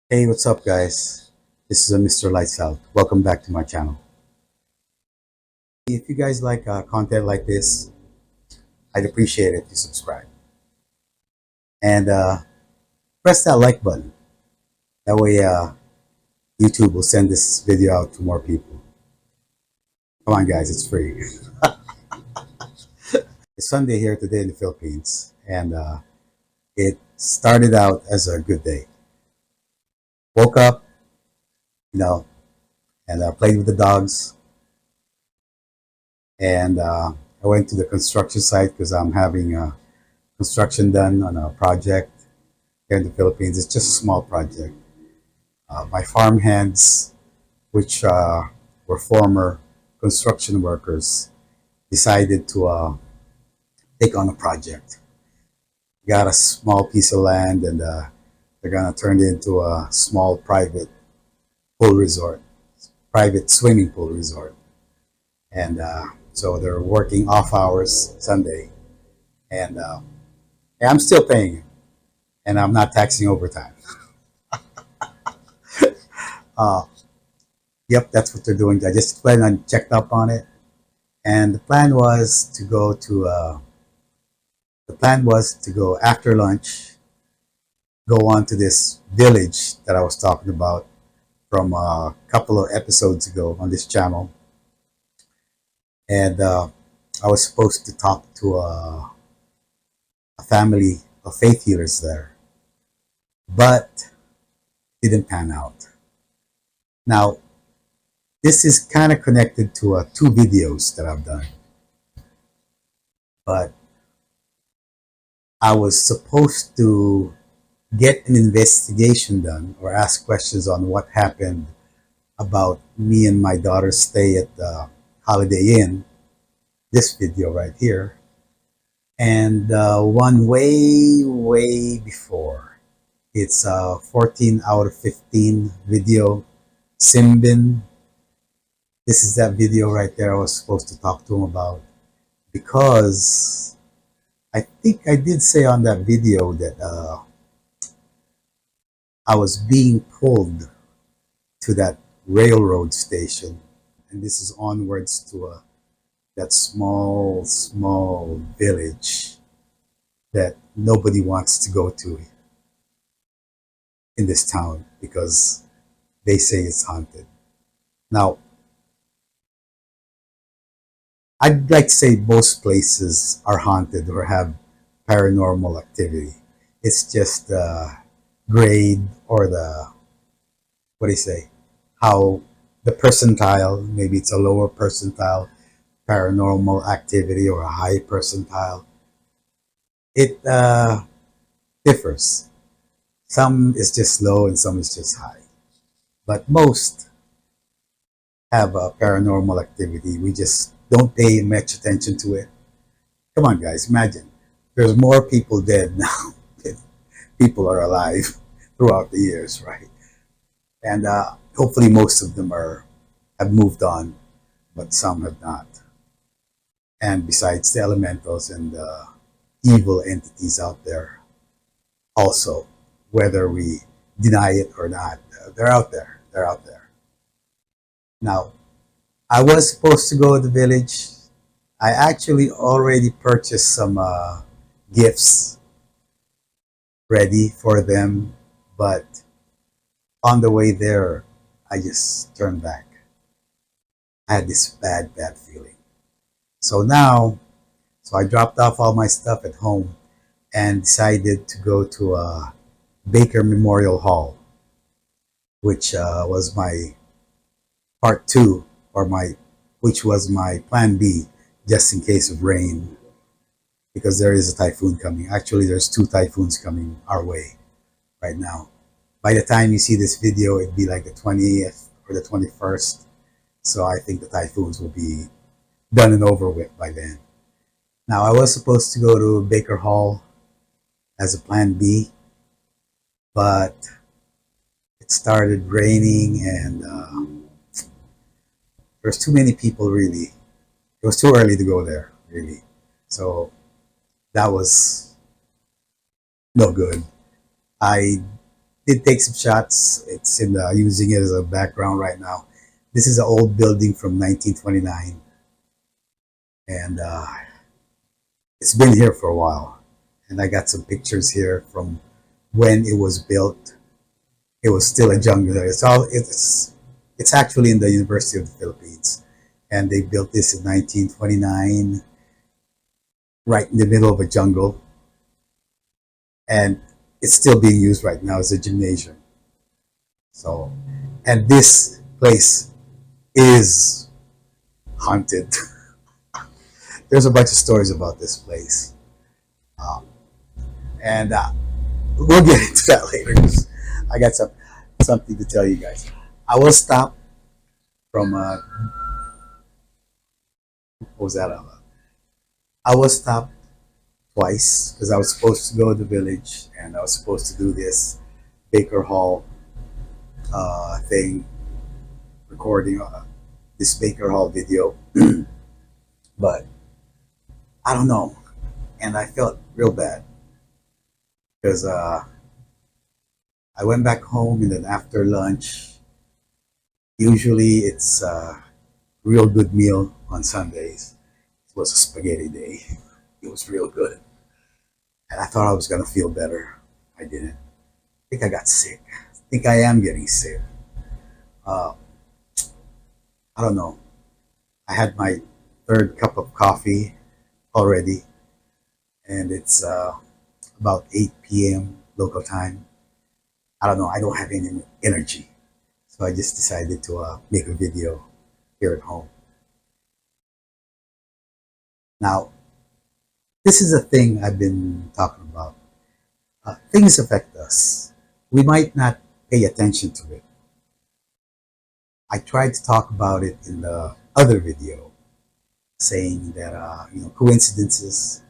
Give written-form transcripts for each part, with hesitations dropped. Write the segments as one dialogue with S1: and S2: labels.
S1: Hey, what's up, guys? This is Mr. Lights Out. Welcome back to my channel. If you guys like content like this, I'd appreciate it if you subscribe and press that like button. That way, YouTube will send this video out to more people. Come on, guys, it's free. It's Sunday here today in the Philippines, and it started out as a good day. Woke up, you know, and played with the dogs, and I went to the construction site because I'm having construction done on a project here in the Philippines. It's just a small project. My farm hands, which were former construction workers, decided to take on a project. Got a small piece of land, and they're gonna turn it into a small private pool resort, private swimming pool resort. And so they're working off hours Sunday, and I'm still paying, and I'm not taxing overtime. Uh, yep, that's what they're doing. I just went and checked up on it, and the plan was to go after lunch, go on to this village that I was talking about from a couple of episodes ago on this channel, and I was supposed to talk to a family of faith healers there, but didn't pan out. Now, this is kind of connected to two videos that I've done, but I was supposed to get an investigation done or ask questions on what happened about me and my daughter's stay at the Holiday Inn, this video right here, and one way before. It's a 14 out of 15 video, Simbin. This is that video right there I was supposed to talk to him about, because I think I did say on that video that I was being pulled to that railroad station, and this is onwards to that small village that nobody wants to go to in this town because they say it's haunted. Now, I'd like to say most places are haunted or have paranormal activity. It's just the grade or the, what do you say, how the percentile, maybe it's a lower percentile paranormal activity or a high percentile. It differs. Some is just low and some is just high. But most have a paranormal activity. We just don't pay much attention to it. Come on, guys, imagine. There's more people dead now than people are alive throughout the years, right? And hopefully most of them have moved on, but some have not. And besides the elementals and the evil entities out there, also, whether we deny it or not, they're out there. They're out there. Now, I was supposed to go to the village. I actually already purchased some gifts ready for them, but on the way there, I just turned back. I had this bad feeling. So now, so I dropped off all my stuff at home and decided to go to Baker Memorial Hall, which was my part two, or which was my plan B, just in case of rain, because there is a typhoon coming. Actually, there's two typhoons coming our way right now. By the time you see this video, it'd be like the 20th or the 21st. So I think the typhoons will be done and over with by then. Now, I was supposed to go to Baker Hall as a plan B, but it started raining, and there's too many people, really. It was too early to go there, really. So that was no good. I did take some shots. It's in the using it as a background right now. This is an old building from 1929, and it's been here for a while. And I got some pictures here from when it was built. It was still a jungle. It's actually in the University of the Philippines, and they built this in 1929, right in the middle of a jungle, and it's still being used right now as a gymnasium. So, and this place is haunted. There's a bunch of stories about this place, um, and we'll get into that later. 'Cause I got something to tell you guys. I will stop from what was that? I was stopped twice because I was supposed to go to the village and I was supposed to do this Baker Hall thing, recording this Baker Hall video, but I don't know, and I felt real bad because I went back home and then after lunch, usually it's a real good meal on Sundays. It was a spaghetti day. It was real good, and I thought I was gonna feel better. I didn't. I think I got sick. I think I am getting sick. Uh, I don't know. I had my third cup of coffee already, and it's about 8 p.m. local time. I don't know. I don't have any energy, so I just decided to make a video here at home. Now, this is a thing I've been talking about. Things affect us. We might not pay attention to it. I tried to talk about it in the other video, saying that coincidences.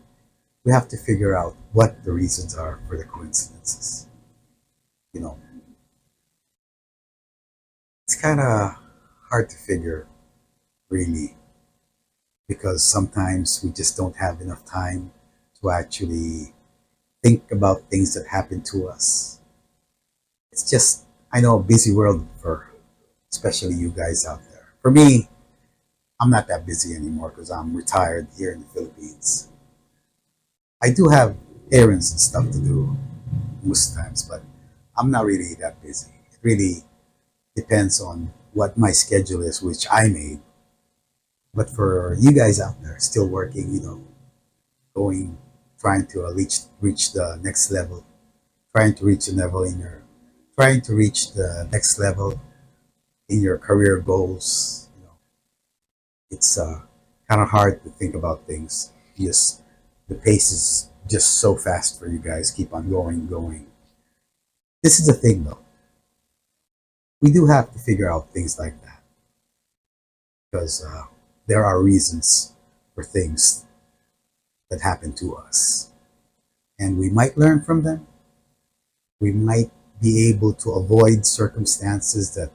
S1: We have to figure out what the reasons are for the coincidences. You know, it's kind of hard to figure, really, because sometimes we just don't have enough time to actually think about things that happen to us. It's just, I know, a busy world for especially you guys out there. For me, I'm not that busy anymore because I'm retired here in the Philippines. I do have errands and stuff to do most times, but I'm not really that busy. It really depends on what my schedule is, which I made. But for you guys out there still working, going, trying to reach the next level, trying to reach a level in your, trying to reach the next level in your career goals, it's kind of hard to think about things. Just the pace is just so fast for you guys. Keep on going, going. This is the thing, though. We do have to figure out things like that because there are reasons for things that happen to us, and we might learn from them. We might be able to avoid circumstances that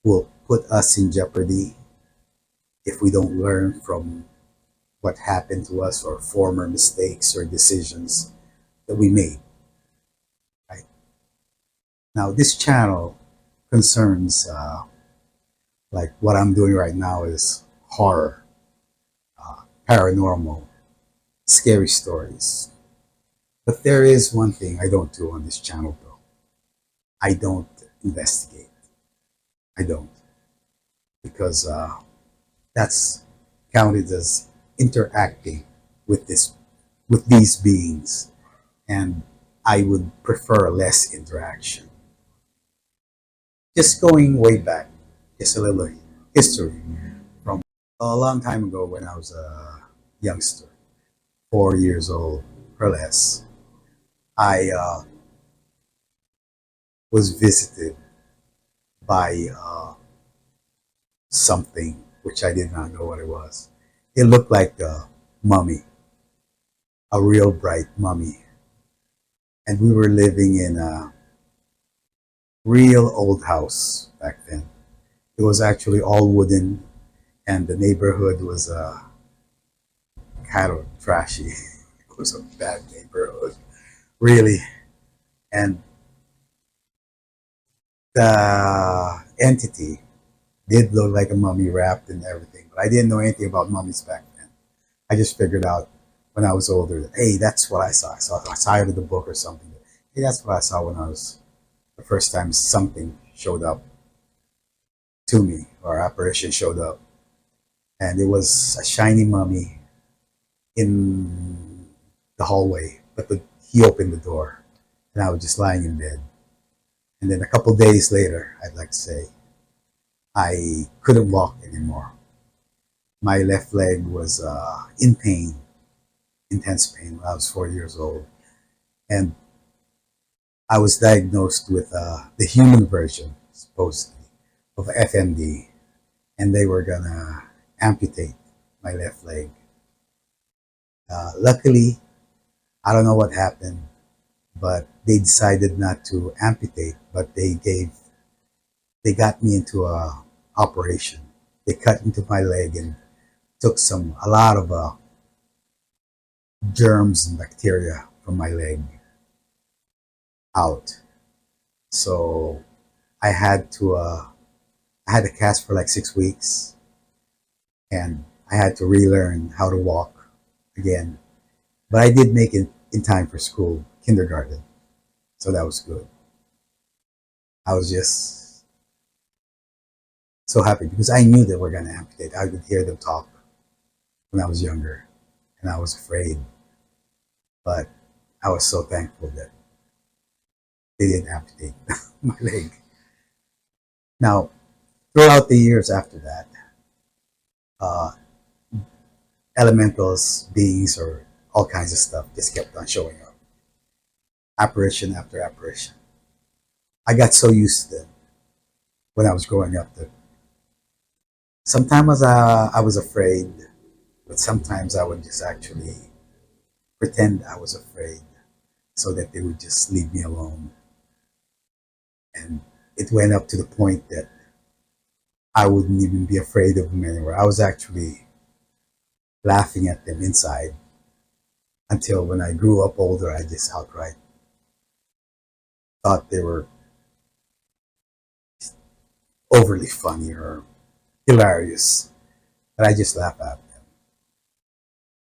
S1: will put us in jeopardy if we don't learn from what happened to us or former mistakes or decisions that we made. Right now, this channel concerns like what I'm doing right now is horror, paranormal, scary stories. But there is one thing I don't do on this channel, though. I don't investigate. I don't, because that's counted as interacting with this with these beings, and I would prefer less interaction. Just going way back, just a little history from a long time ago when I was a youngster, 4 years old or less. I was visited by something which I did not know what it was. It looked like a mummy, a real bright mummy. And we were living in a real old house back then. It was actually all wooden, and the neighborhood was kind of trashy. It was a bad neighborhood, really. And The entity did look like a mummy wrapped and everything, but I didn't know anything about mummies back then. I just figured out when I was older that, hey, that's what I saw. I saw it in the book or something. Hey, that's what I saw when I was the first time something showed up to me or apparition showed up. And it was a shiny mummy in the hallway, but he opened the door and I was just lying in bed. And then a couple days later, I'd like to say, I couldn't walk anymore. My left leg was in pain, intense pain when I was 4 years old. And I was diagnosed with the human version, supposedly, of FMD. And they were going to amputate my left leg. Luckily, I don't know what happened, but they decided not to amputate, but they got me into a operation. They cut into my leg and took a lot of germs and bacteria from my leg out. So I had to I had to cast for like 6 weeks, and I had to relearn how to walk again. But I did make it in time for school, kindergarten, so that was good. I was just so happy because I knew they were going to amputate. I would hear them talk when I was younger, and I was afraid. But I was so thankful that they didn't amputate my leg. Now, throughout the years after that, uh, elementals, beings, or all kinds of stuff just kept on showing up, apparition after apparition. I got so used to them when I was growing up that sometimes I was afraid, but sometimes I would just actually pretend I was afraid so that they would just leave me alone. And it went up to the point that I wouldn't even be afraid of them anymore. I was actually laughing at them inside until when I grew up older, I just outright thought they were overly funny or hilarious. But I just laugh at them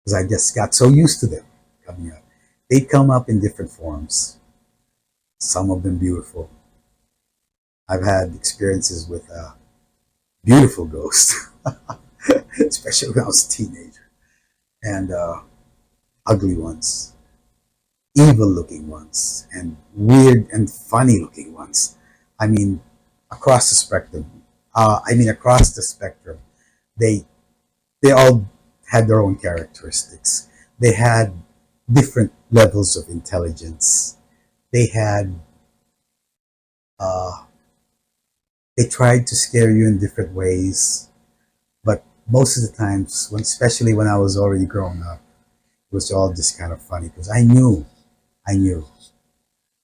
S1: because I just got so used to them coming up. They'd come up in different forms, some of them beautiful. I've had experiences with beautiful ghosts, especially when I was a teenager, and ugly ones, evil looking ones, and weird and funny looking ones. I mean, across the spectrum. Across the spectrum, they they all had their own characteristics. They had different levels of intelligence. They had uh, they tried to scare you in different ways, but most of the times, especially when I was already grown up, it was all just kind of funny because I knew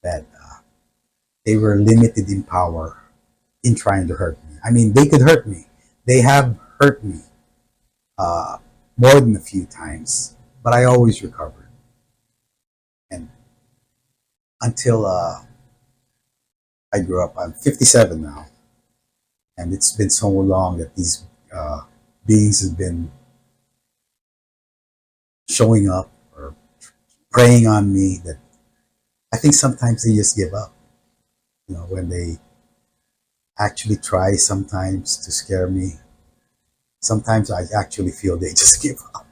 S1: that they were limited in power in trying to hurt me. I mean, they could hurt me. They have hurt me uh, more than a few times, but I always recovered. And until I grew up, I'm 57 now, and it's been so long that these uh, beings have been showing up or preying on me that I think sometimes they just give up. You know, when they actually try sometimes to scare me, sometimes I actually feel they just give up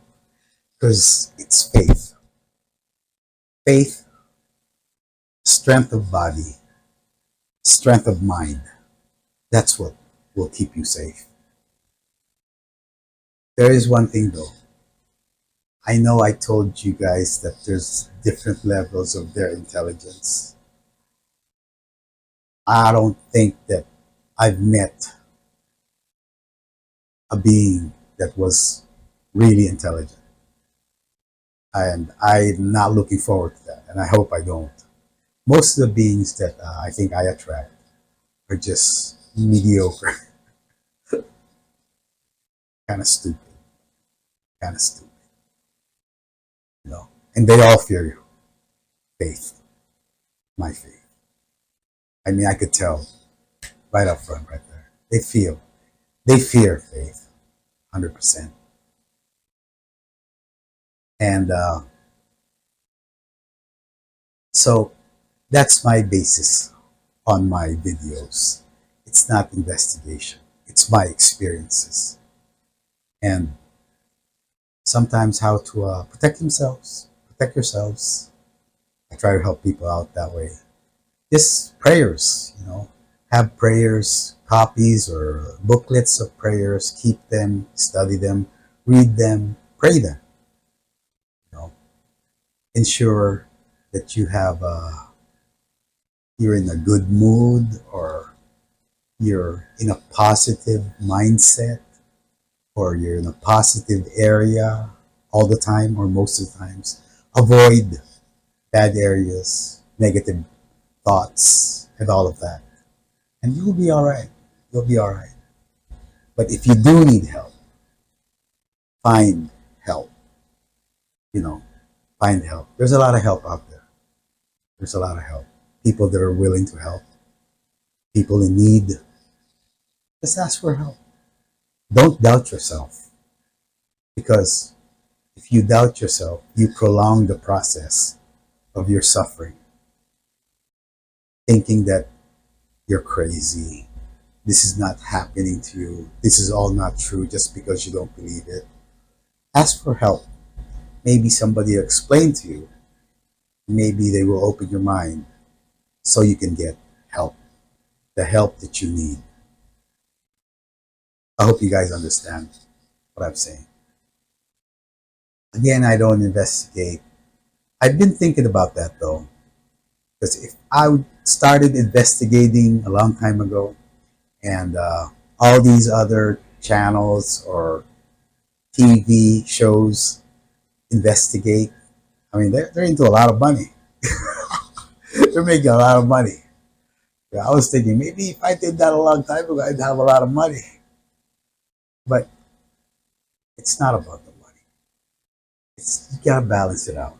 S1: because it's faith. Faith, strength of body, strength of mind. That's what will keep you safe. There is one thing though. I know I told you guys that there's different levels of their intelligence. I don't think that I've met a being that was really intelligent. And I'm not looking forward to that. And I hope I don't. Most of the beings that I think I attract are just mediocre, kind of stupid, kind of stupid, you know. And they all fear you. Faith, my faith. I mean, I could tell. right up front, right there. They fear faith, 100%. And so that's my basis on my videos. It's not investigation, it's my experiences. And sometimes how to protect yourselves. I try to help people out that way. Just prayers, have prayers, copies or booklets of prayers, keep them, study them, read them, pray them. You know, ensure that you're in a good mood or you're in a positive mindset or you're in a positive area all the time or most of the times. Avoid bad areas, negative thoughts, and all of that. And you'll be all right. You'll be all right. But if you do need help, find help. You know, find help. There's a lot of help out there. There's a lot of help. People that are willing to help, people in need. Just ask for help. Don't doubt yourself because if you doubt yourself, you prolong the process of your suffering, thinking that you're crazy. This is not happening to you. This is all not true just because you don't believe it. Ask for help. Maybe somebody will explain to you. Maybe they will open your mind so you can get help, the help that you need. I hope you guys understand what I'm saying. Again, I don't investigate. I've been thinking about that though, because if I started investigating a long time ago and all these other channels or TV shows investigate, I mean, they're into a lot of money. They're making a lot of money. Yeah, I was thinking maybe if I did that a long time ago, I'd have a lot of money. But it's not about the money. You gotta balance it out.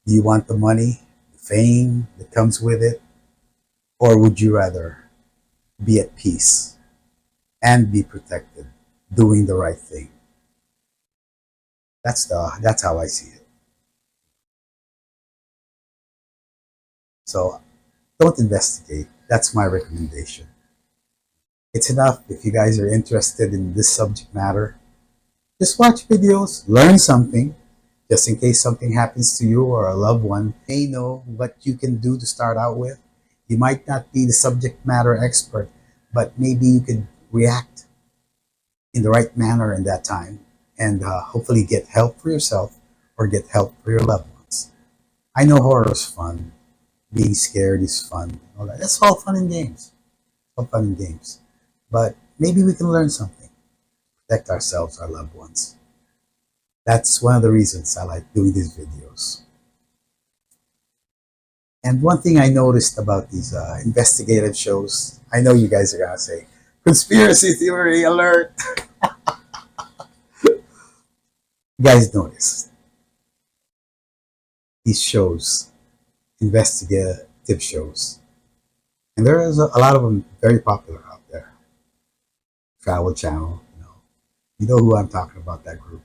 S1: Do you want the money, the fame that comes with it, or would you rather be at peace and be protected, doing the right thing? That's how I see it. So don't investigate. That's my recommendation. It's enough if you guys are interested in this subject matter. Just watch videos, learn something, just in case something happens to you or a loved one. You may know what you can do to start out with. You might not be the subject matter expert, but maybe you could react in the right manner in that time and hopefully get help for yourself or get help for your loved ones. I know horror is fun. Being scared is fun. All that. That's all fun and games. All fun and games. But maybe we can learn something. Protect ourselves, our loved ones. That's one of the reasons I like doing these videos. And one thing I noticed about these investigative shows, I know you guys are going to say, conspiracy theory alert. You guys notice these shows, investigative shows, and there is a lot of them very popular out there. Travel Channel, you know who I'm talking about, that group.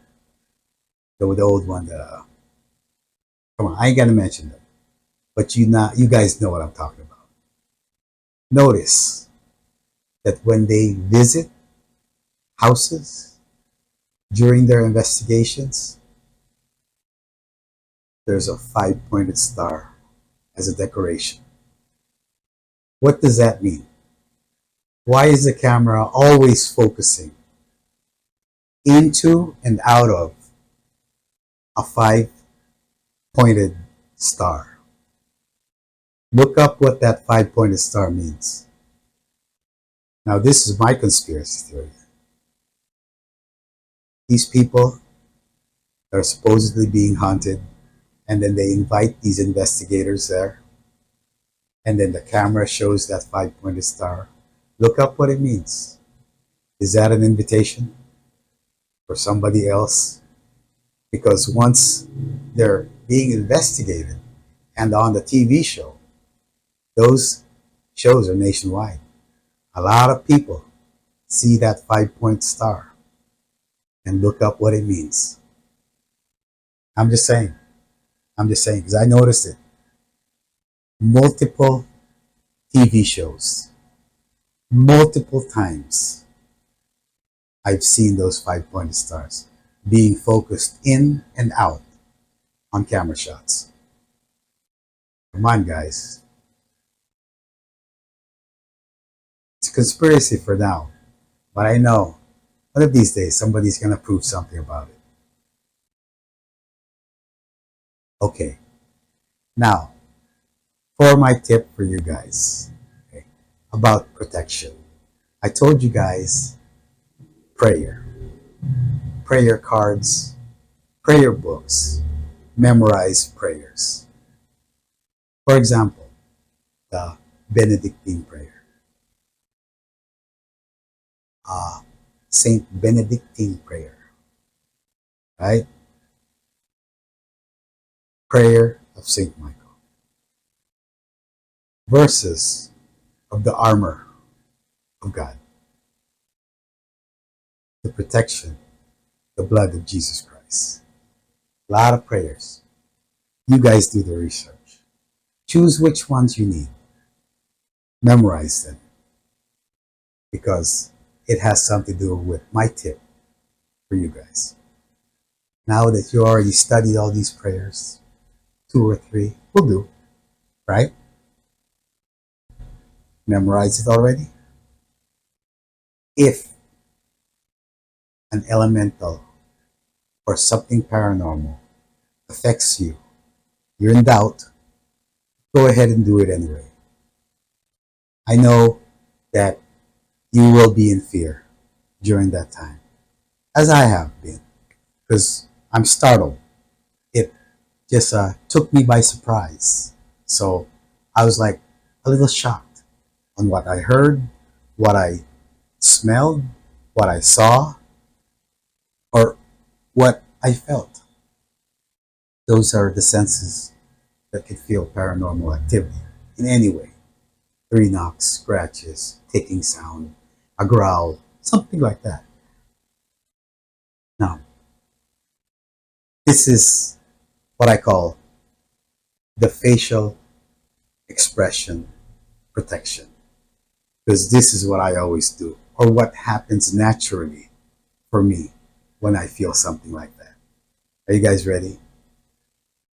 S1: The old one that, come on, I ain't going to mention them, but you guys know what I'm talking about. Notice that when they visit houses during their investigations, there's a 5-pointed star as a decoration. What does that mean? Why is the camera always focusing into and out of a 5-pointed star? Look up what that 5-pointed star means. Now, this is my conspiracy theory. These people are supposedly being haunted, and then they invite these investigators there, and then the camera shows that 5-pointed star. Look up what it means. Is that an invitation for somebody else? Because once they're being investigated and on the TV show, those shows are nationwide. A lot of people see that 5 point star and look up what it means. I'm just saying. I'm just saying because I noticed it. Multiple TV shows, multiple times, I've seen those 5 point stars being focused in and out on camera shots. Come on, guys. It's a conspiracy for now, but I know one of these days somebody's going to prove something about it. Okay, now for my tip for you guys, okay, about protection. I told you guys prayer, prayer cards, prayer books, memorize prayers. For example, the Benedictine prayer, uh, Saint Benedictine prayer, right? Prayer of Saint Michael. Verses of the armor of God, the protection, the blood of Jesus Christ. A lot of prayers. You guys do the research. Choose which ones you need. Memorize them because it has something to do with my tip for you guys. Now that you already studied all these prayers, 2 or 3 will do, right? Memorize it already. If an elemental or something paranormal affects you, you're in doubt, go ahead and do it anyway. I know that you will be in fear during that time, as I have been, because I'm startled. It just took me by surprise. So I was like a little shocked on what I heard, what I smelled, what I saw, or what I felt. Those are the senses that can feel paranormal activity in any way. 3 knocks, scratches, ticking sound, a growl, something like that. Now, this is what I call the facial expression protection. Because this is what I always do, or what happens naturally for me when I feel something like that. Are you guys ready?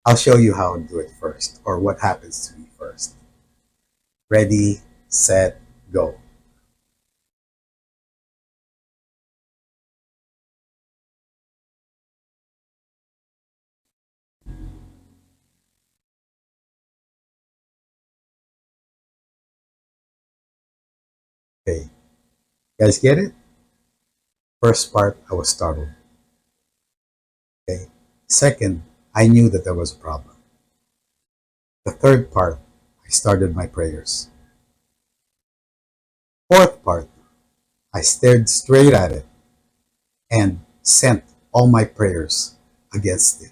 S1: I'll show you how to do it first, or what happens to me first. Ready, set, go. Okay, you guys get it? First part, I was startled. Okay. Second, I knew that there was a problem. The third part, I started my prayers. Fourth part, I stared straight at it and sent all my prayers against it.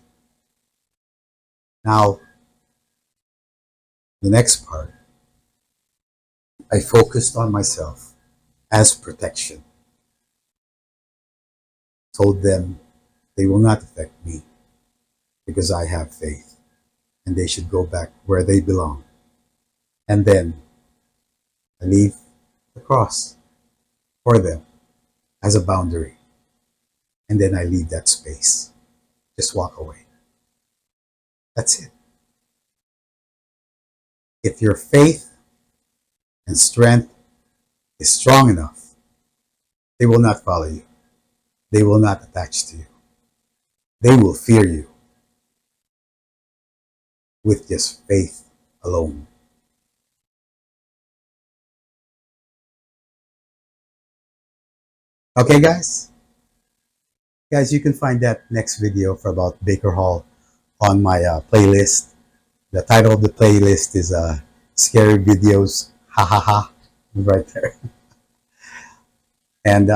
S1: Now, the next part, I focused on myself as protection. Told them they will not affect me because I have faith and they should go back where they belong. And then I leave the cross for them as a boundary. And then I leave that space. Just walk away. That's it. If your faith and strength is strong enough, they will not follow you. They will not attach to you. They will fear you with just faith alone. Okay, guys? Guys, you can find that next video for about Baker Hall on my playlist. The title of the playlist is Scary Videos, ha ha ha, right there. And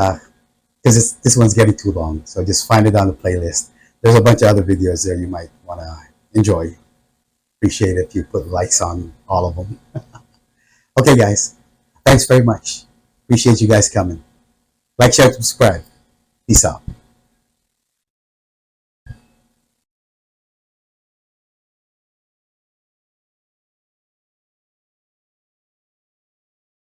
S1: because this one's getting too long, so just find it on the playlist. There's a bunch of other videos there you might want to enjoy. Appreciate it if you put likes on all of them. Okay, guys, thanks very much. Appreciate you guys coming. Like, share, subscribe. Peace out.